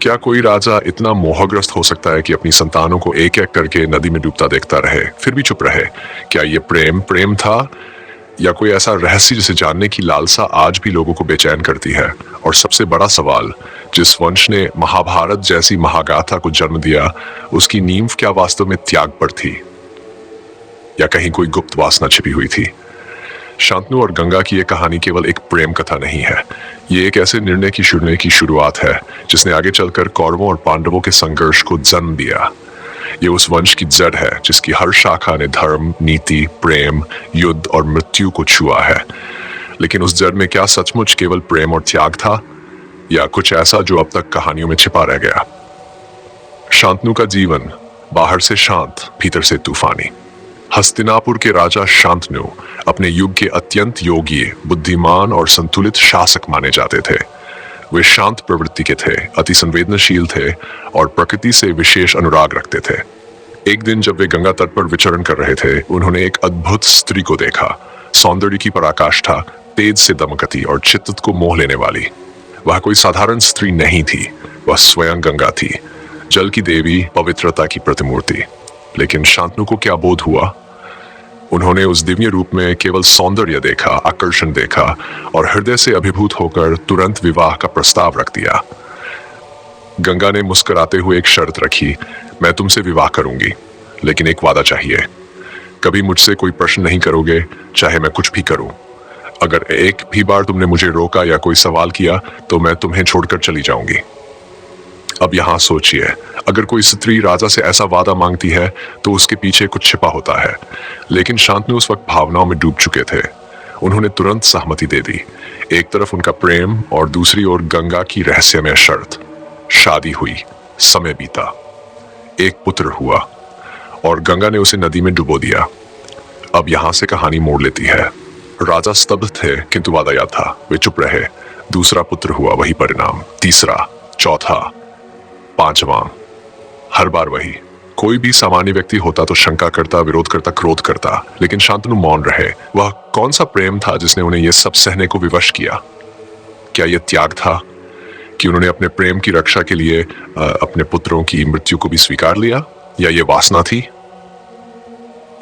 क्या कोई राजा इतना मोहग्रस्त हो सकता है कि अपनी संतानों को एक एक करके नदी में डूबता देखता रहे फिर भी चुप रहे? क्या ये प्रेम प्रेम था या कोई ऐसा रहस्य जिसे जानने की लालसा आज भी लोगों को बेचैन करती है? और सबसे बड़ा सवाल, जिस वंश ने महाभारत जैसी महागाथा को जन्म दिया, उसकी नींव क्या वास्तव में त्याग पर थी या कहीं कोई गुप्त वासना छिपी हुई थी? शांतनु और गंगा की यह कहानी केवल एक प्रेम कथा नहीं है। ये एक ऐसे निर्णय की शुरुआत है जिसने आगे चलकर कौरवों और पांडवों के संघर्ष को जन्म दिया। ये उस वंश की जड़ है जिसकी हर शाखा ने धर्म, नीति, प्रेम, युद्ध और मृत्यु को छुआ है। लेकिन उस जड़ में क्या सचमुच केवल प्रेम और त्याग था या कुछ ऐसा जो अब तक कहानियों में छिपा रह गया? शांतनु का जीवन बाहर से शांत, भीतर से तूफानी। हस्तिनापुर के राजा शांतनु अपने युग के अत्यंत योगी, बुद्धिमान और संतुलित शासक माने जाते थे। वे शांत प्रवृत्ति के थे, अति संवेदनशील थे और प्रकृति से विशेष अनुराग रखते थे। एक दिन जब वे गंगा तट पर विचरण कर रहे थे, उन्होंने एक अद्भुत स्त्री को देखा। सौंदर्य की पराकाष्ठा, तेज से दमकती और चित्त को मोह लेने वाली। वह कोई साधारण स्त्री नहीं थी, वह स्वयं गंगा थी, जल की देवी, पवित्रता की प्रतिमूर्ति। लेकिन शांतनु को क्या बोध हुआ? उन्होंने उस दिव्य रूप में केवल सौंदर्य देखा, आकर्षण देखा और हृदय से अभिभूत होकर तुरंत विवाह का प्रस्ताव रख दिया। गंगा ने मुस्कुराते हुए एक शर्त रखी, मैं तुमसे विवाह करूंगी, लेकिन एक वादा चाहिए। कभी मुझसे कोई प्रश्न नहीं करोगे, चाहे मैं कुछ भी करूं। अगर एक भी बार तुमने मुझे रोका या कोई सवाल किया तो मैं तुम्हें छोड़कर चली जाऊंगी। अब यहां सोचिए, अगर कोई स्त्री राजा से ऐसा वादा मांगती है तो उसके पीछे कुछ छिपा होता है। लेकिन शांतनु उस वक्त भावनाओं में डूब चुके थे। उन्होंने तुरंत सहमति दे दी। एक तरफ उनका प्रेम और दूसरी ओर गंगा की रहस्यमय शर्त। शादी हुई, समय बीता, एक पुत्र हुआ और गंगा ने उसे नदी में डुबो दिया। अब यहां से कहानी मोड़ लेती है। राजा स्तब्ध थे किंतु वादा याद था, वे चुप रहे। दूसरा पुत्र हुआ, वही परिणाम। तीसरा, चौथा, पांचवां, हर बार वही। कोई भी सामान्य व्यक्ति होता तो शंका करता, विरोध करता, क्रोध करता, लेकिन शांतनु मौन रहे। वह कौन सा प्रेम था जिसने उन्हें यह सब सहने को विवश किया? क्या यह त्याग था कि उन्होंने अपने प्रेम की रक्षा के लिए अपने पुत्रों की मृत्यु को भी स्वीकार लिया, या यह वासना थी,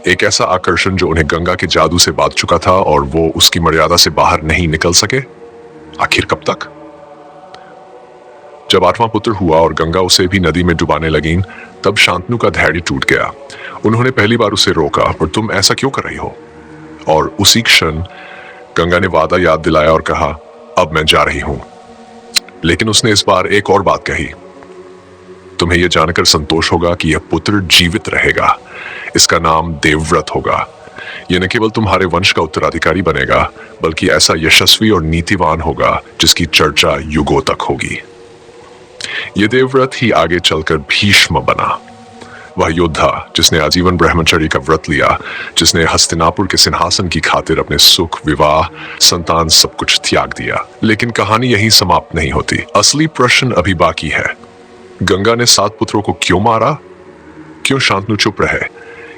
एक ऐसा आकर्षण जो उन्हें गंगा के जादू से बांध चुका था और वो उसकी मर्यादा से बाहर नहीं निकल सके? आखिर कब तक? जब आठवां पुत्र हुआ और गंगा उसे भी नदी में डुबाने लगी, तब शांतनु का धैर्य टूट गया। उन्होंने पहली बार उसे रोका, और तुम ऐसा क्यों कर रही हो? और उसी क्षण गंगा ने वादा याद दिलाया और कहा, अब मैं जा रही हूं। लेकिन उसने इस बार एक और बात कही, तुम्हें यह जानकर संतोष होगा कि यह पुत्र जीवित रहेगा। इसका नाम देवव्रत होगा। यह न केवल तुम्हारे वंश का उत्तराधिकारी बनेगा, बल्कि ऐसा यशस्वी और नीतिवान होगा जिसकी चर्चा युगों तक होगी। यह देवव्रत ही आगे चलकर भीष्म बना। वह योद्धा जिसने आजीवन ब्रह्मचर्य का व्रत लिया, जिसने हस्तिनापुर के सिंहासन की खातिर अपने सुख, विवाह, संतान सब कुछ त्याग दिया। लेकिन कहानी यहीं समाप्त नहीं होती। असली प्रश्न अभी बाकी है। गंगा ने 7 पुत्रों को क्यों मारा? क्यों शांतनु चुप रहे?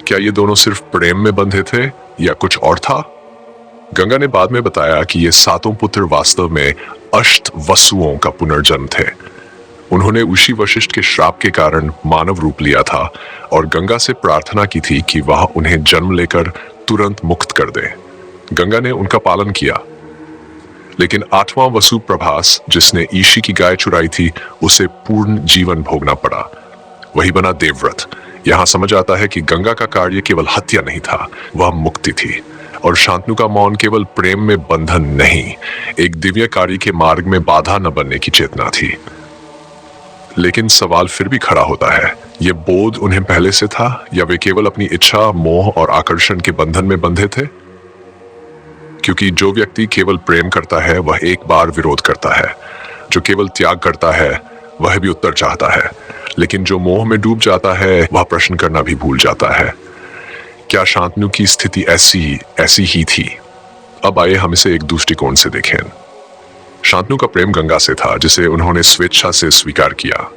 क्या ये दोनों सिर्फ प्रेम में बंधे थे या कुछ और था? गंगा ने बाद में बताया कि ये 7 पुत्र वास्तव में अष्ट वसुओं का पुनर्जन्म थे। उन्होंने ऋषि वशिष्ठ के श्राप के कारण मानव रूप लिया था और गंगा से प्रार्थना की थी कि वह उन्हें जन्म लेकर तुरंत मुक्त कर दे। गंगा ने उनका पालन किया, लेकिन 8वां वसु प्रभास, जिसने ईशी की गाय चुराई थी, उसे पूर्ण जीवन भोगना पड़ा। वही बना देवव्रत। यहां समझ आता है कि गंगा का कार्य केवल हत्या नहीं था, वह मुक्ति थी। और शांतनु का मौन केवल प्रेम में बंधन नहीं, एक दिव्य कार्य के मार्ग में बाधा न बनने की चेतना थी। लेकिन सवाल फिर भी खड़ा होता है, यह बोध उन्हें पहले से था या वे केवल अपनी इच्छा, मोह और आकर्षण के बंधन में बंधे थे? क्योंकि जो व्यक्ति केवल प्रेम करता है वह एक बार विरोध करता है। जो केवल त्याग करता है वह भी उत्तर चाहता है। लेकिन जो मोह में डूब जाता है वह प्रश्न करना भी भूल जाता है। क्या शांतनु की स्थिति ऐसी ही थी? अब आइए हम इसे एक दृष्टिकोण से देखें। शांतनु का प्रेम गंगा से था, जिसे उन्होंने स्वेच्छा से स्वीकार किया।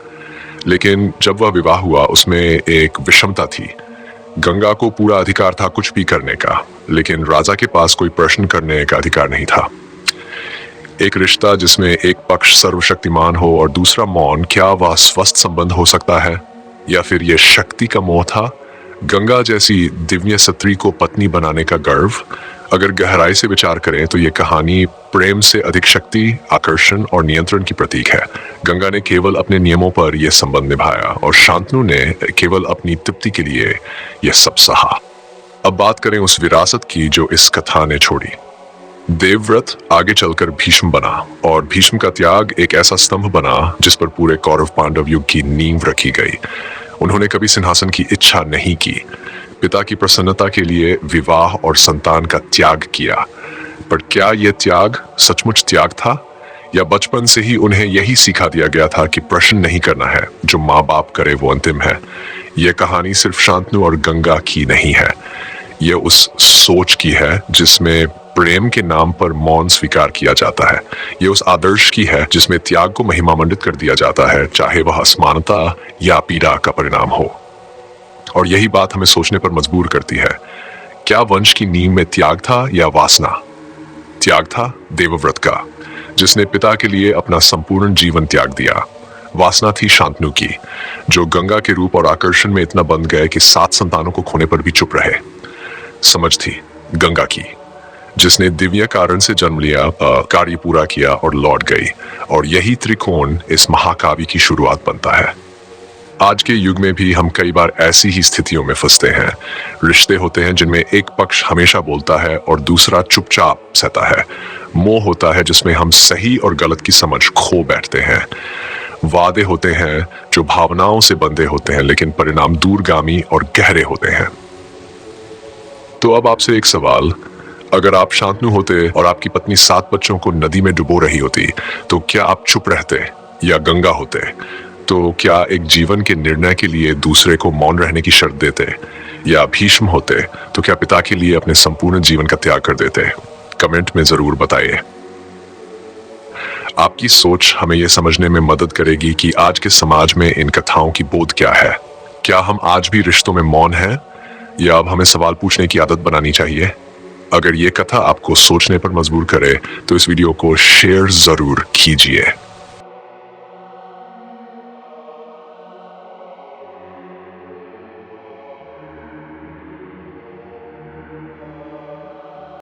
लेकिन जब वह विवाह हुआ, उसमें एक विषमता थी। गंगा को पूरा अधिकार था कुछ भी करने का, लेकिन राजा के पास कोई प्रश्न करने का अधिकार नहीं था। एक रिश्ता जिसमें एक पक्ष सर्वशक्तिमान हो और दूसरा मौन, क्या वह स्वस्थ संबंध हो सकता है? या फिर यह शक्ति का मोह था? गंगा जैसी दिव्य स्त्री को पत्नी बनाने का गर्व? अगर गहराई से विचार करें तो यह कहानी प्रेम से अधिक शक्ति, आकर्षण और नियंत्रण की प्रतीक है। गंगा ने केवल अपने नियमों पर यह संबंध निभाया और शांतनु ने केवल अपनी तृप्ति के लिए यह सब सहा। अब बात करें उस विरासत की जो इस कथा ने छोड़ी। देवव्रत आगे चलकर भीष्म बना और भीष्म का त्याग एक ऐसा स्तंभ बना जिस पर पूरे कौरव पांडव युग की नींव रखी गई। उन्होंने कभी सिंहासन की इच्छा नहीं की, पिता की प्रसन्नता के लिए विवाह और संतान का त्याग किया। पर क्या यह त्याग सचमुच त्याग था, या बचपन से ही उन्हें यही सिखा दिया गया था कि प्रश्न नहीं करना है, जो माँ बाप करे वो अंतिम है? यह कहानी सिर्फ शांतनु और गंगा की नहीं है, यह उस सोच की है जिसमें प्रेम के नाम पर मौन स्वीकार किया जाता है। यह उस आदर्श की है जिसमें त्याग को महिमामंडित कर दिया जाता है, चाहे वह असमानता या पीड़ा का परिणाम हो। और यही बात हमें सोचने पर मजबूर करती है, क्या वंश की नींव में त्याग था या वासना? त्याग था देवव्रत का, जिसने पिता के लिए अपना संपूर्ण जीवन त्याग दिया। वासना थी शांतनु की, जो गंगा के रूप और आकर्षण में इतना बंध गए कि 7 संतानों को खोने पर भी चुप रहे। समझ थी गंगा की, जिसने दिव्य कारण से जन्म लिया, कार्य पूरा किया और लौट गई। और यही त्रिकोण इस महाकाव्य की शुरुआत बनता है। आज के युग में भी हम कई बार ऐसी ही स्थितियों में फंसते हैं। रिश्ते होते हैं जिनमें एक पक्ष हमेशा बोलता है और दूसरा चुपचाप सहता है। मोह होता है जिसमें हम सही और गलत की समझ खो बैठते हैं। वादे होते हैं जो भावनाओं से बंधे होते हैं, लेकिन परिणाम दूरगामी और गहरे होते हैं। तो अब आपसे एक सवाल, अगर आप शांतनु होते और आपकी पत्नी 7 बच्चों को नदी में डुबो रही होती, तो क्या आप चुप रहते? या गंगा होते तो क्या एक जीवन के निर्णय के लिए दूसरे को मौन रहने की शर्त देते? या भीष्म होते तो क्या पिता के लिए अपने संपूर्ण जीवन का त्याग कर देते? कमेंट में जरूर बताइए। आपकी सोच हमें यह समझने में मदद करेगी कि आज के समाज में इन कथाओं की बोध क्या है। क्या हम आज भी रिश्तों में मौन हैं, या अब हमें सवाल पूछने की आदत बनानी चाहिए? अगर ये कथा आपको सोचने पर मजबूर करे तो इस वीडियो को शेयर जरूर कीजिए।